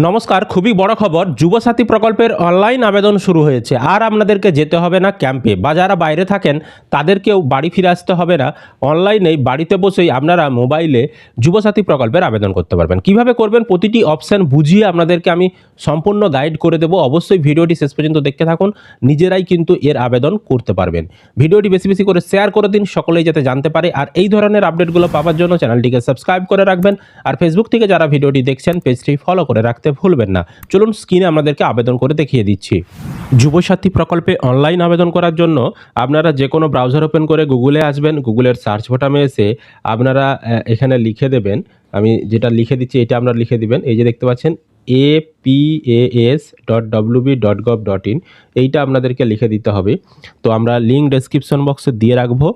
নমস্কার, খুবই বড় খবর। যুবসাথী প্রকল্পের অনলাইন আবেদন শুরু হয়েছে। আর আপনাদেরকে যেতে হবে না ক্যাম্পে, বা যারা বাইরে থাকেন তাদেরকেও বাড়ি ফিরে আসতে হবে না। অনলাইনেই বাড়িতে বসেই আপনারা মোবাইলে যুবসাথী প্রকল্পের আবেদন করতে পারবেন। কিভাবে করবেন প্রতিটি অপশান বুঝিয়ে আপনাদেরকে আমি সম্পূর্ণ গাইড করে দেবো। অবশ্যই ভিডিওটি শেষ পর্যন্ত দেখতে থাকুন, নিজেরাই কিন্তু এর আবেদন করতে পারবেন। ভিডিওটি বেশি বেশি করে শেয়ার করে দিন, সকলেই যাতে জানতে পারে। আর এই ধরনের আপডেটগুলো পাওয়ার জন্য চ্যানেলটিকে সাবস্ক্রাইব করে রাখবেন। আর ফেসবুক থেকে যারা ভিডিওটি দেখছেন পেজটি ফলো করে রাখতে ভুলবেন না। চলুন স্ক্রিনে আপনাদেরকে আবেদন করে দেখিয়ে দিচ্ছি। যুবসাথী প্রকল্পে অনলাইন আবেদন করার জন্য আপনারা যে কোনো ব্রাউজার ওপেন করে গুগলে আসবেন। গুগলের সার্চ বাটনে এসে আপনারা এখানে লিখে দেবেন, আমি যেটা লিখে দিচ্ছি এটা আপনারা লিখে দিবেন। এই যে দেখতে পাচ্ছেন apas.wb.gov.in, এইটা আপনাদেরকে লিখে দিতে হবে। তো আমরা লিঙ্ক ডেসক্রিপশন বক্সে দিয়ে রাখবো,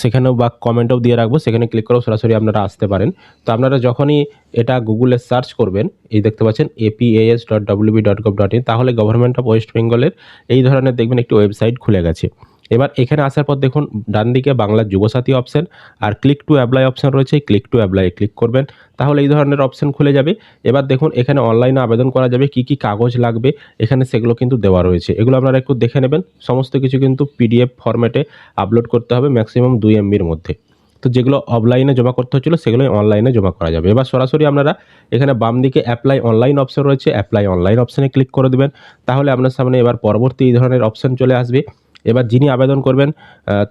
সেখানেও বা কমেন্টেও দিয়ে রাখবো, সেখানে ক্লিক করেও সরাসরি আপনারা আসতে পারেন। তো আপনারা যখনই এটা গুগলে সার্চ করবেন, এই দেখতে পাচ্ছেন apas.wb.gov.in, তাহলে গভর্নমেন্ট অফ ওয়েস্ট বেঙ্গলের এই ধরনের দেখবেন একটি ওয়েবসাইট খুলে গেছে। এবার এখানে আসার পর দেখুন ডান দিকে বাংলা যুবসাথী অপশান আর ক্লিক টু অ্যাপ্লাই অপশান রয়েছে। ক্লিক টু অ্যাপ্লাই ক্লিক করবেন, তাহলে এই ধরনের অপশান খুলে যাবে। এবার দেখুন এখানে অনলাইনে আবেদন করা যাবে, কি কি কাগজ লাগবে এখানে সেগুলো কিন্তু দেওয়া রয়েছে। এগুলো আপনারা একটু দেখে নেবেন। সমস্ত কিছু কিন্তু পিডিএফ ফরম্যাটে আপলোড করতে হবে, ম্যাক্সিমাম 2 MBর মধ্যে। তো যেগুলো অফলাইনে জমা করতে হচ্ছিলো সেগুলোই অনলাইনে জমা করা যাবে। এবার সরাসরি আপনারা এখানে বাম দিকে অ্যাপ্লাই অনলাইন অপশান রয়েছে, অ্যাপ্লাই অনলাইন অপশানে ক্লিক করে দেবেন। তাহলে আপনার সামনে এবার পরবর্তী এই ধরনের অপশান চলে আসবে। এবার যিনি আবেদন করবেন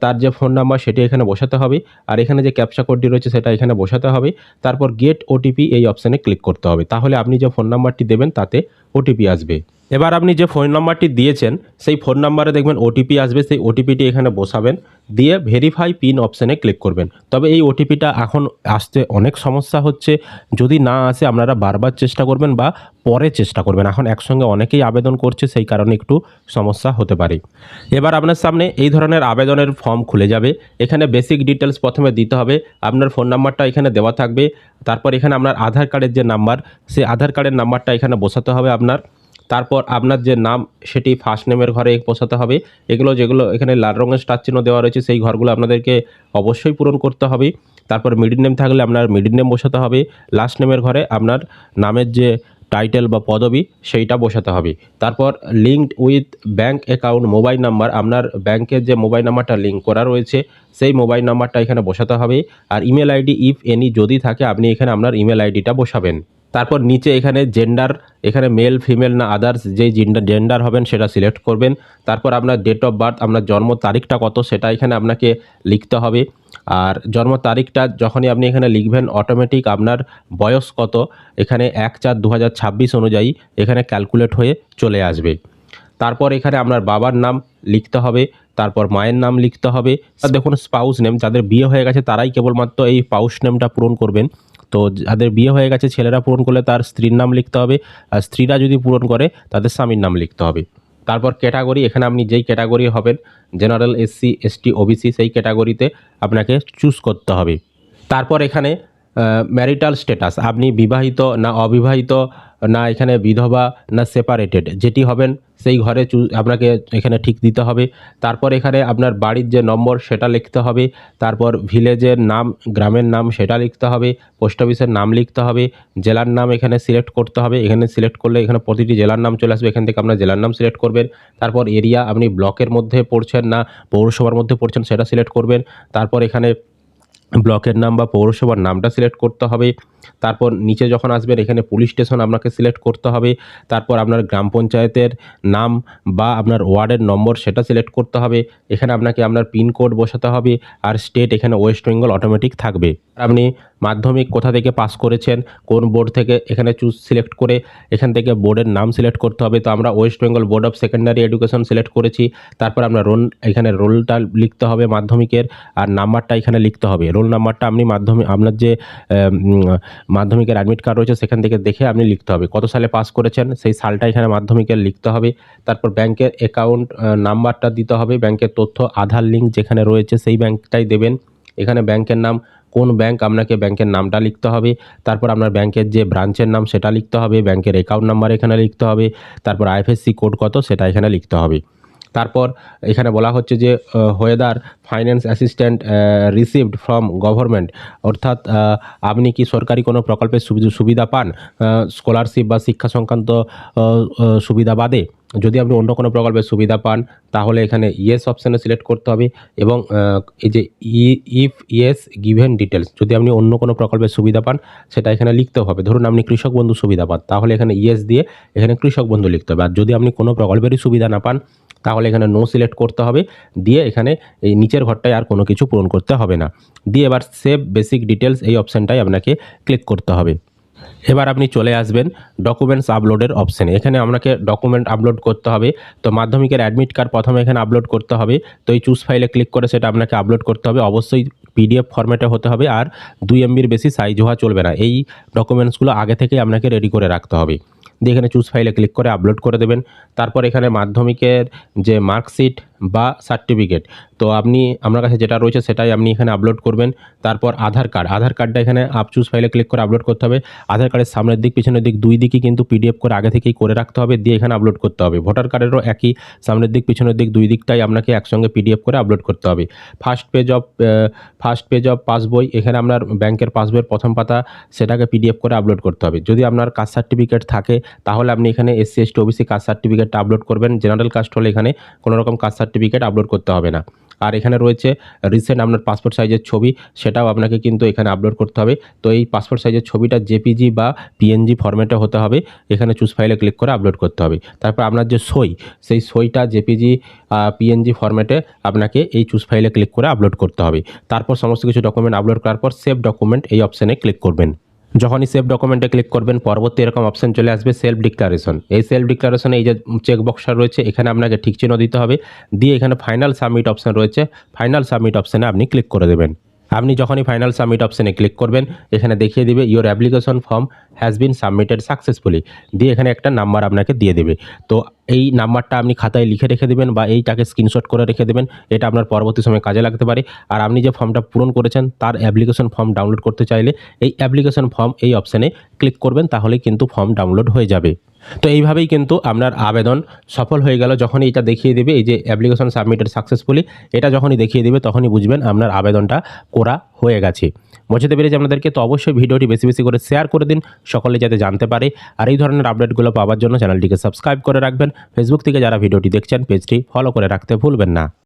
তার যে ফোন নাম্বার সেটি এখানে বসাতে হবে, আর এখানে যে ক্যাপচা কোডটি রয়েছে সেটা এখানে বসাতে হবে। তারপর গেট ওটিপি এই অপশানে ক্লিক করতে হবে, তাহলে আপনি যে ফোন নাম্বারটি দেবেন তাতে ওটিপি আসবে। এবার আপনি যে ফোন নাম্বারটি দিয়েছেন সেই ফোন নাম্বারে দেখবেন ওটিপি আসবে, সেই ওটিপিটি এখানে বসাবেন, দিয়ে ভেরিফাই পিন অপশানে ক্লিক করবেন। তবে এই ওটিপিটা এখন আসতে অনেক সমস্যা হচ্ছে, যদি না আসে আপনারা বারবার চেষ্টা করবেন বা পরে চেষ্টা করবেন। এখন একসঙ্গে অনেকেই আবেদন করছে, সেই কারণে একটু সমস্যা হতে পারে। এবার আপনার সামনে এই ধরনের আবেদনের ফর্ম খুলে যাবে। এখানে বেসিক ডিটেলস প্রথমে দিতে হবে, আপনার ফোন নাম্বারটা এখানে দেওয়া থাকবে। তারপর এখানে আপনার আধার কার্ডের যে নাম্বার, সেই আধার কার্ডের নাম্বারটা এখানে বসাতে হবে আপনার। তারপর আপনার যে নাম সেটি ফার্স্ট নেমের ঘরে বসাতে হবে। এগুলো যেগুলো এখানে লাল রঙের স্টার চিহ্ন দেওয়া রয়েছে সেই ঘরগুলো আপনাদেরকে অবশ্যই পূরণ করতে হবে। তারপর মিডল নেম থাকলে আপনার মিডল নেম বসাতে হবে। লাস্ট নেমের ঘরে আপনার নামের যে টাইটেল বা পদবি সেইটা বসাতে হবে। তারপর linked with bank account mobile number, আপনার ব্যাংকের যে মোবাইল নাম্বারটা লিঙ্ক করা রয়েছে সেই মোবাইল নাম্বারটা এখানে বসাতে হবে। আর ইমেল আইডি ইফ এনি যদি থাকে আপনি এখানে আপনার ইমেল আইডিটা বসাবেন। তারপর নিচে এখানে জেন্ডার, এখানে মেল ফিমেল না আদার্স যেই জেন্ডার হবেন সেটা সিলেক্ট করবেন। তারপর আপনার ডেট অফ বার্থ, আপনার জন্ম তারিখটা কত সেটা এখানে আপনাকে লিখতে হবে। আর জন্ম তারিখটা যখনই আপনি এখানে লিখবেন অটোমেটিক আপনার বয়স কত এখানে 1/4/2026 অনুযায়ী এখানে ক্যালকুলেট হয়ে চলে আসবে। তারপর এখানে আপনার বাবার নাম লিখতে হবে, তারপর মায়ের নাম লিখতে হবে। আর দেখুন স্পাউস নেম, যাদের বিয়ে হয়ে গেছে তারাই কেবলমাত্র এই স্পাউস নেমটা পূরণ করবেন। তো যাদের বিয়ে হয়ে গেছে ছেলেরা পূরণ করলে তার স্ত্রীর নাম লিখতে হবে, আর স্ত্রীরা যদি পূরণ করে তাদের স্বামীর নাম লিখতে হবে। তারপর ক্যাটাগরি, এখানে আপনি যেই ক্যাটাগরি হবেন জেনারেল, এসসি, এসটি, ওবিসি সেই ক্যাটাগরিতে আপনাকে চুজ করতে হবে। তারপর এখানে ম্যারিটাল স্ট্যাটাস, আপনি বিবাহিত না অবিবাহিত, না এখানে বিধবা না সেপারেটেড, যেটি হবেন সেই ঘরে আপনাকে এখানে ঠিক দিতে হবে। তারপর এখানে আপনার বাড়ির যে নম্বর সেটা লিখতে হবে। তারপর ভিলেজের নাম, গ্রামের নাম সেটা লিখতে হবে। পোস্ট অফিসের নাম লিখতে হবে। জেলার নাম এখানে সিলেক্ট করতে হবে। এখানে সিলেক্ট করলে এখানে প্রতিটি জেলার নাম চলে আসবে, এখান থেকে আপনার জেলার নাম সিলেক্ট করবেন। তারপর এরিয়া, আপনি ব্লকের মধ্যে পড়ছেন না পৌরসভার মধ্যে পড়ছেন সেটা সিলেক্ট করবেন। তারপর এখানে ব্লকের নাম বা পৌরসভার নামটা সিলেক্ট করতে হবে। তারপর নিচে যখন আসবেন এখানে পুলিশ স্টেশন আপনাকে সিলেক্ট করতে হবে। তারপর আপনার গ্রাম পঞ্চায়েতের নাম বা আপনার ওয়ার্ডের নম্বর সেটা সিলেক্ট করতে হবে। এখানে আপনাকে আপনার পিনকোড বসাতে হবে। আর স্টেট এখানে ওয়েস্ট বেঙ্গল অটোমেটিক থাকবে। আপনি মাধ্যমিক কোথা থেকে পাস করেছেন, কোন বোর্ড থেকে, এখানে সিলেক্ট করে এখান থেকে বোর্ডের নাম সিলেক্ট করতে হবে। তো আমরা West Bengal board of secondary education select করেছি। তারপর আমরা এখানে রোলটা লিখতে হবে মাধ্যমিকের, আর নাম্বারটা এখানে লিখতে হবে। রোল নাম্বারটা আপনি আপনার যে মাধ্যমিকের অ্যাডমিট কার্ড রয়েছে সেখান থেকে দেখে আপনি লিখতে হবে। কত সালে পাস করেছেন সেই সালটা এখানে মাধ্যমিকের লিখতে হবে। তারপর ব্যাংকের অ্যাকাউন্ট নাম্বারটা দিতে হবে, ব্যাংকের তথ্য, আধার লিঙ্ক যেখানে রয়েছে সেই ব্যাংকটাই দেবেন। এখানে ব্যাংকের নাম, কোন ব্যাংক আপনাকে ব্যাংকের নামটা লিখতে হবে। তারপর আপনার ব্যাংকের যে ব্রাঞ্চের নাম সেটা লিখতে হবে। ব্যাংকের অ্যাকাউন্ট নাম্বার এখানে লিখতে হবে। তারপর আইএফএসসি কোড কত সেটা এখানে লিখতে হবে। তারপর এখানে বলা হচ্ছে যে whether finance assistant received from government, অর্থাৎ আপনি কি সরকারি কোনো প্রকল্পের সুবিধা পান স্কলারশিপ বা শিক্ষা সংক্রান্ত সুবিধা বাদে। যদি আপনি অন্য কোনো প্রকল্পের সুবিধা পান তাহলে এখানে ইয়েস অপশানে সিলেক্ট করতে হবে এবং এই যে ইফ ইয়েস গিভেন ডিটেলস, যদি আপনি অন্য কোনো প্রকল্পের সুবিধা পান সেটা এখানে লিখতে হবে। ধরুন আপনি কৃষক বন্ধু সুবিধা পান, তাহলে এখানে ইয়েস দিয়ে এখানে কৃষক বন্ধু লিখতে হবে। আর যদি আপনি কোনো প্রকল্পেরই সুবিধা না পান তাহলে এখানে নো সিলেক্ট করতে হবে, দিয়ে এখানে এই নিচের ঘরটায় আর কোনো কিছু পূরণ করতে হবে না। দিয়ে এবার সেভ বেসিক ডিটেলস এই অপশানটাই আপনাকে ক্লিক করতে হবে। এবার আপনি চলে আসবেন ডকুমেন্টস আপলোডের অপশানে। এখানে আপনাকে ডকুমেন্ট আপলোড করতে হবে। তো মাধ্যমিকের অ্যাডমিট কার্ড প্রথমে এখানে আপলোড করতে হবে। তো এই চুজ ফাইলে ক্লিক করে সেটা আপনাকে আপলোড করতে হবে। অবশ্যই পিডিএফ ফরম্যাটে হতে হবে, আর 2 MBর বেশি সাইজ হওয়া চলবে না। এই ডকুমেন্টসগুলো আগে থেকেই আপনাকে রেডি করে রাখতে হবে। দিয়ে এখানে চুজ ফাইলে ক্লিক করে আপলোড করে দেবেন। তারপর এখানে মাধ্যমিকের যে মার্কশিট বা সার্টিফিকেট, তো আপনার কাছে যেটা রয়েছে সেটাই আপনি এখানে আপলোড করবেন। তারপর আধার কার্ডটা এখানে চুজ ফাইলে ক্লিক করে আপলোড করতে হবে। আধার কার্ডের সামনের দিক পিছনের দিক দুই দিকই কিন্তু পিডিএফ করে আগে থেকেই করে রাখতে হবে, দিয়ে এখানে আপলোড করতে হবে। ভোটার কার্ডেরও একই, সামনের দিক পিছনের দিক দুই দিকটাই আপনাকে একসঙ্গে পিডিএফ করে আপলোড করতে হবে। ফার্স্ট পেজ অফ পাসবই, এখানে আপনার ব্যাংকের পাসবইয়ের প্রথম পাতা সেটাকে পিডিএফ করে আপলোড করতে হবে। যদি আপনার কাস্ট সার্টিফিকেট থাকে তাহলে আপনি এখানে SC ST OBC কাস্ট সার্টিফিকেটটা আপলোড করবেন। জেনারেল কাস্ট হলে এখানে কোনো রকম কাস্ট সার্টিফিকেট আপলোড করতে হবে না। আর এখানে রয়েছে রিসেন্ট আপনার পাসপোর্ট সাইজের ছবি, সেটাও আপনাকে কিন্তু এখানে আপলোড করতে হবে। তো এই পাসপোর্ট সাইজের ছবিটা JPG বা PNG ফরম্যাটে হতে হবে। এখানে চুজ ফাইলে ক্লিক করে আপলোড করতে হবে। তারপর আপনার যে সেই সইটা JPG PNG ফরম্যাটে আপনাকে এই চুজ ফাইলে ক্লিক করে আপলোড করতে হবে। তারপর সমস্ত কিছু ডকুমেন্ট আপলোড করার পর সেভ ডকুমেন্ট এই অপশানে ক্লিক করবেন। যখনই সেভ ডকুমেন্টে ক্লিক করবেন পরবর্তী এরকম অপশান চলে আসবে সেলফ ডিক্লারেশন। এই সেলফ ডিক্লারেশনে এই যে চেকবক্সটা রয়েছে এখানে আপনাকে ঠিক চিহ্ন দিতে হবে, দিয়ে এখানে ফাইনাল সাবমিট অপশান রয়েছে, ফাইনাল সাবমিট অপশানে আপনি ক্লিক করে দেবেন। আপনি যখনই ফাইনাল সাবমিট অপশানে ক্লিক করবেন এখানে দেখিয়ে দিবে your application form has been submitted successfully, দিয়ে এখানে একটা নাম্বার আপনাকে দিয়ে দেবে। তো এই নাম্বারটা আপনি খাতায় লিখে রেখে দেবেন বা এইটাকে স্ক্রিনশট করে রেখে দেবেন, এটা আপনার পরবর্তী সময় কাজে লাগতে পারে। আর আপনি যে ফর্মটা পূরণ করেছেন তার অ্যাপ্লিকেশন ফর্ম ডাউনলোড করতে চাইলে এই অ্যাপ্লিকেশন ফর্ম এই অপশানে ক্লিক করবেন, তাহলে কিন্তু ফর্ম ডাউনলোড হয়ে যাবে। তো এইভাবেই কিন্তু আপনার আবেদন সফল হয়ে গেল। যখনই এটা দেখিয়ে দেবে এই যে অ্যাপ্লিকেশন সাবমিটেড সাকসেসফুলি, এটা যখনই দেখিয়ে দেবে তখনই বুঝবেন আপনার আবেদনটা করা হয়ে গেছে। বোঝাতে পেরেছি আপনাদেরকে। তো অবশ্যই ভিডিওটি বেশি বেশি করে শেয়ার করে দিন, সকলে যাতে জানতে পারে। আর এই ধরনের আপডেটগুলো পাওয়ার জন্য চ্যানেলটিকে সাবস্ক্রাইব করে রাখবেন। ফেসবুক থেকে যারা ভিডিওটি দেখছেন পেজটি ফলো করে রাখতে ভুলবেন না।